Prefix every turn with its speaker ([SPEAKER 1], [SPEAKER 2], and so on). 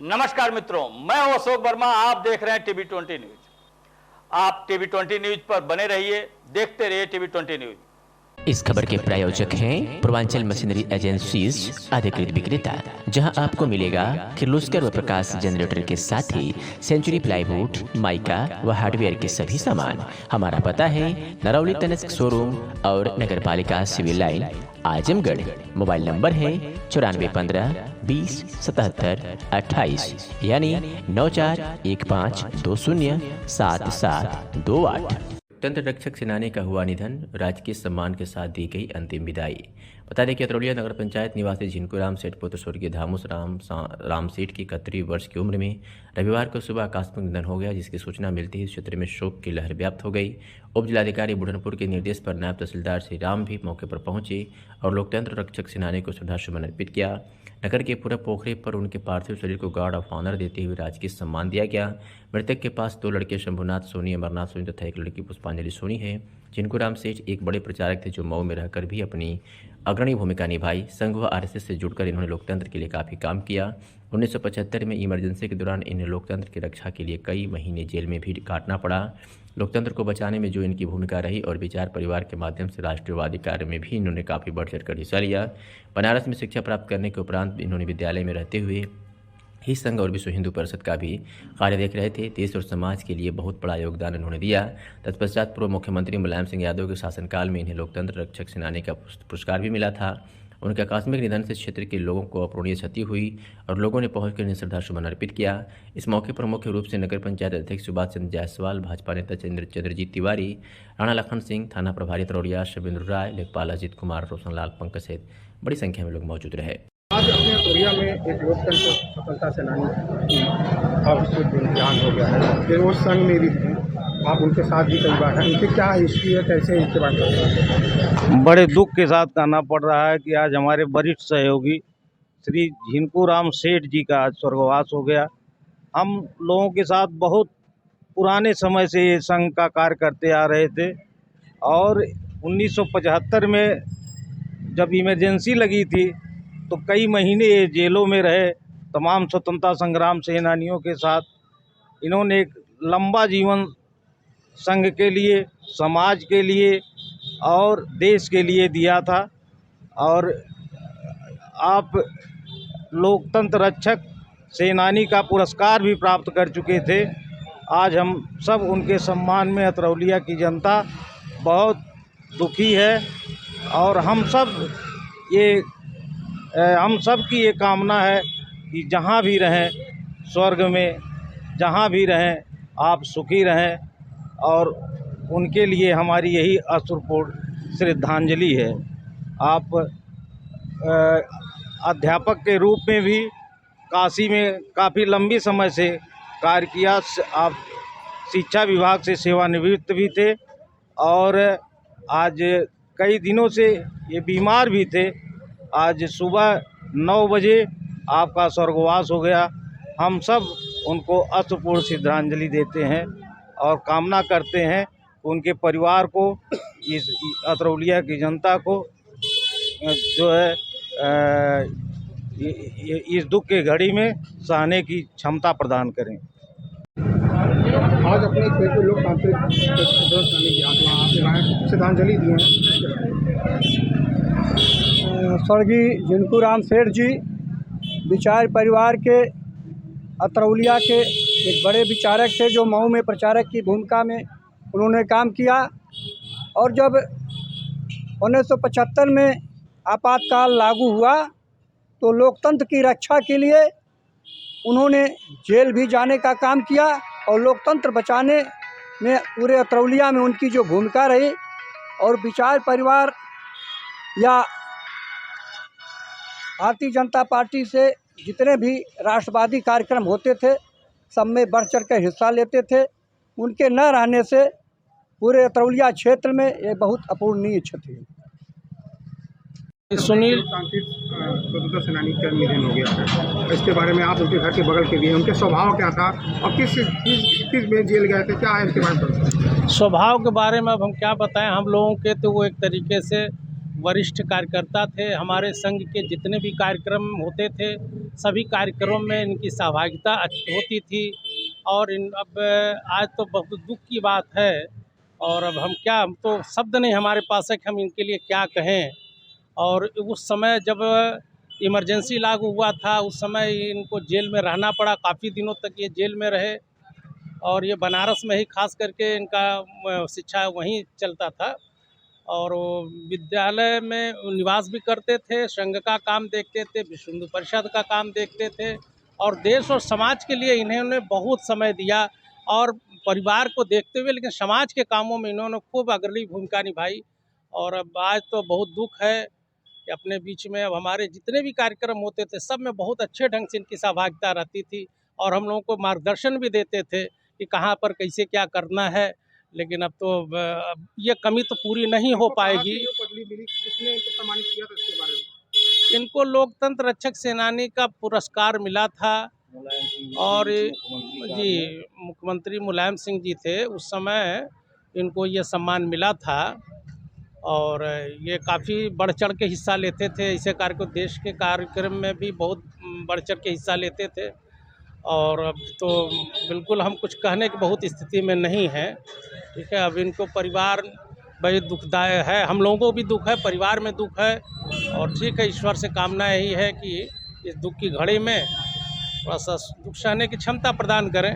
[SPEAKER 1] नमस्कार मित्रों, मैं हूं अशोक वर्मा। आप देख रहे हैं टीवी 20 न्यूज। आप टीवी 20 न्यूज पर बने रहिए, देखते रहिए टीवी 20 न्यूज।
[SPEAKER 2] इस खबर के प्रायोजक हैं पूर्वांचल मशीनरी एजेंसीज अधिकृत विक्रेता, जहां आपको मिलेगा किर्लोस्कर व प्रकाश जनरेटर के साथ ही सेंचुरी प्लाईवुड, माइका व हार्डवेयर के सभी सामान। हमारा पता है नरौली तनिष्क शोरूम और नगर पालिका civil line, Azamgarh. Mobile number है 9415 20 77 28 यानी 9415207728। तंत्र रक्षक सेनानी का हुआ निधन, राजकीय सम्मान के साथ दी गई अंतिम विदाई। बता दें कि अतरौलिया नगर पंचायत निवासी झिनकुराम सेठ पुत्र स्वर्गीय धामुस राम सेठ की 31 वर्ष की उम्र में रविवार को सुबह आकस्मिक निधन हो गया, जिसकी सूचना मिलते ही क्षेत्र में शोक की लहर व्याप्त हो गई। उप जिलाधिकारी बुढ़नपुर के निर्देश पर नायब तहसीलदार श्री राम भी मौके पर पहुंचे और लोकतंत्र रक्षक सेनानी को श्रद्धासुमन अर्पित किया। नगर के पूरा पोखरे पर उनके पार्थिव शरीर को गार्ड ऑफ ऑनर देते हुए राजकीय सम्मान दिया गया। मृतक के पास 2 लड़के शंभुनाथ सोनी, अमरनाथ सोनी तथा एक लड़की पुष्पांजलि सोनी है। झिनकुराम सेठ एक बड़े प्रचारक थे जो मऊ में रहकर भी अपनी अग्रणी भूमिका निभाई। संघ व आरएसएस से जुड़कर इन्होंने लोकतंत्र के लिए काफ़ी काम किया। 1975 में इमरजेंसी के दौरान इन्हें लोकतंत्र की रक्षा के लिए कई महीने जेल में भी काटना पड़ा। लोकतंत्र को बचाने में जो इनकी भूमिका रही और विचार परिवार के माध्यम से राष्ट्रवादी कार्य में भी इन्होंने काफ़ी बढ़ चढ़ कर हिस्सा लिया। बनारस में शिक्षा प्राप्त करने के उपरांत इन्होंने विद्यालय में रहते हुए ही संघ और विश्व हिंदू परिषद का भी कार्य देख रहे थे। देश और समाज के लिए बहुत बड़ा योगदान उन्होंने दिया। तत्पश्चात पूर्व मुख्यमंत्री मुलायम सिंह यादव के शासनकाल में इन्हें लोकतंत्र रक्षक सेनानी का पुरस्कार भी मिला था। उनके आकस्मिक निधन से क्षेत्र के लोगों को अपूरणीय क्षति हुई और लोगों ने पहुंचकर इन्हें श्रद्धासुमन अर्पित किया। इस मौके पर मुख्य रूप से नगर पंचायत अध्यक्ष सुभाष चंद्र जायसवाल, भाजपा नेता चंद्रजीत तिवारी, राणा लखन सिंह, थाना प्रभारी अतरौलिया शुभेंद्र राय, लेखपाल अजित कुमार, रोशनलाल पंकज सहित बड़ी संख्या में लोग मौजूद रहे।
[SPEAKER 3] आज अपने अतरौलिया में एक लोकतंत्र सफलता सेनानी की देहांत हो गया है। फिर वो संघ में भी थे, आप उनके साथ भी कई बार हैं। उनकी क्या हिस्ट्री है, कैसे इनके बारे में?
[SPEAKER 4] बड़े दुख के साथ कहना पड़ रहा है कि आज हमारे वरिष्ठ सहयोगी श्री झिनकुराम सेठ जी का आज स्वर्गवास हो गया। हम लोगों के साथ बहुत पुराने समय से ये संघ का कार्य करते आ रहे थे और 1975 में जब इमरजेंसी लगी थी तो कई महीने ये जेलों में रहे। तमाम स्वतंत्रता संग्राम सेनानियों के साथ इन्होंने एक लंबा जीवन संघ के लिए, समाज के लिए और देश के लिए दिया था और आप लोकतंत्र रक्षक सेनानी का पुरस्कार भी प्राप्त कर चुके थे। आज हम सब उनके सम्मान में अतरौलिया की जनता बहुत दुखी है और हम सब की ये कामना है कि जहाँ भी रहें स्वर्ग में, जहाँ भी रहें आप सुखी रहें और उनके लिए हमारी यही अश्रुपूर्ण श्रद्धांजलि है। आप अध्यापक के रूप में भी काशी में काफ़ी लंबी समय से कार्य किया। आप शिक्षा विभाग से सेवानिवृत्त भी थे और आज कई दिनों से ये बीमार भी थे। आज सुबह 9 बजे आपका स्वर्गवास हो गया। हम सब उनको अश्रुपूर्ण श्रद्धांजलि देते हैं और कामना करते हैं उनके परिवार को, इस अतरौलिया की जनता को जो है इस दुख के घड़ी में सहने की क्षमता प्रदान करें।
[SPEAKER 3] आज अपने क्षेत्र लोकतांत्रिक श्रद्धांजलि दी है
[SPEAKER 5] स्वर्गीय झिनकुराम सेठ जी विचार परिवार के अतरौलिया के एक बड़े विचारक थे जो मऊ में प्रचारक की भूमिका में उन्होंने काम किया और जब 1975 में आपातकाल लागू हुआ तो लोकतंत्र की रक्षा के लिए उन्होंने जेल भी जाने का काम किया और लोकतंत्र बचाने में पूरे अतरौलिया में उनकी जो भूमिका रही और विचार परिवार या भारतीय जनता पार्टी से जितने भी राष्ट्रवादी कार्यक्रम होते थे सब में बढ़ चढ़ कर हिस्सा लेते थे। उनके न रहने से पूरे अतरौलिया क्षेत्र में ये बहुत अपूरणीय क्षति है।
[SPEAKER 3] सुनील स्वतंत्रता सेनानी का निधन हो गया है, इसके बारे में आप उनके घर के बगल के भी हैं, उनके स्वभाव क्या था और किस में जेल गए थे, क्या है इसके बारे में?
[SPEAKER 4] स्वभाव के बारे में अब हम क्या बताएं। हम लोगों के तो वो एक तरीके से
[SPEAKER 6] वरिष्ठ कार्यकर्ता थे। हमारे संघ के जितने भी कार्यक्रम होते थे सभी कार्यक्रमों में इनकी सहभागिता होती थी। और अब आज तो बहुत दुख की बात है, और अब हम तो शब्द नहीं हमारे पास है कि हम इनके लिए क्या कहें। और उस समय जब इमरजेंसी लागू हुआ था उस समय इनको जेल में रहना पड़ा, काफ़ी दिनों तक ये जेल में रहे। और ये बनारस में ही खास करके इनका शिक्षा वहीं चलता था, और वो विद्यालय में निवास भी करते थे, संघ का काम देखते थे, विश्व हिंदू परिषद का काम देखते थे, और देश और समाज के लिए इन्होंने बहुत समय दिया। और परिवार को देखते हुए लेकिन समाज के कामों में इन्होंने खूब अग्रणी भूमिका निभाई। और अब आज तो बहुत दुख है कि अपने बीच में अब हमारे जितने भी कार्यक्रम होते थे सब में बहुत अच्छे ढंग से इनकी सहभागिता रहती थी, और हम लोगों को मार्गदर्शन भी देते थे कि कहाँ पर कैसे क्या करना है। लेकिन अब तो ये कमी तो पूरी नहीं हो पाएगी।
[SPEAKER 3] पदवी मिली, किसने इनको सम्मानित किया था, इसके बारे में?
[SPEAKER 6] इनको लोकतंत्र रक्षक सेनानी का पुरस्कार मिला था, और जी मुख्यमंत्री मुलायम सिंह जी थे उस समय, इनको ये सम्मान मिला था। और ये काफ़ी बढ़ चढ़ के हिस्सा लेते थे ऐसे कार्यक्रम, देश के कार्यक्रम में भी बहुत बढ़ चढ़ के हिस्सा लेते थे। और अब तो बिल्कुल हम कुछ कहने की बहुत स्थिति में नहीं हैं। ठीक है, अब इनको परिवार बड़ी दुखदायक है, हम लोगों को भी दुख है, परिवार में दुख है। और ठीक है, ईश्वर से कामना यही है कि इस दुख की घड़ी में थोड़ा सा दुख सहने की क्षमता प्रदान करें।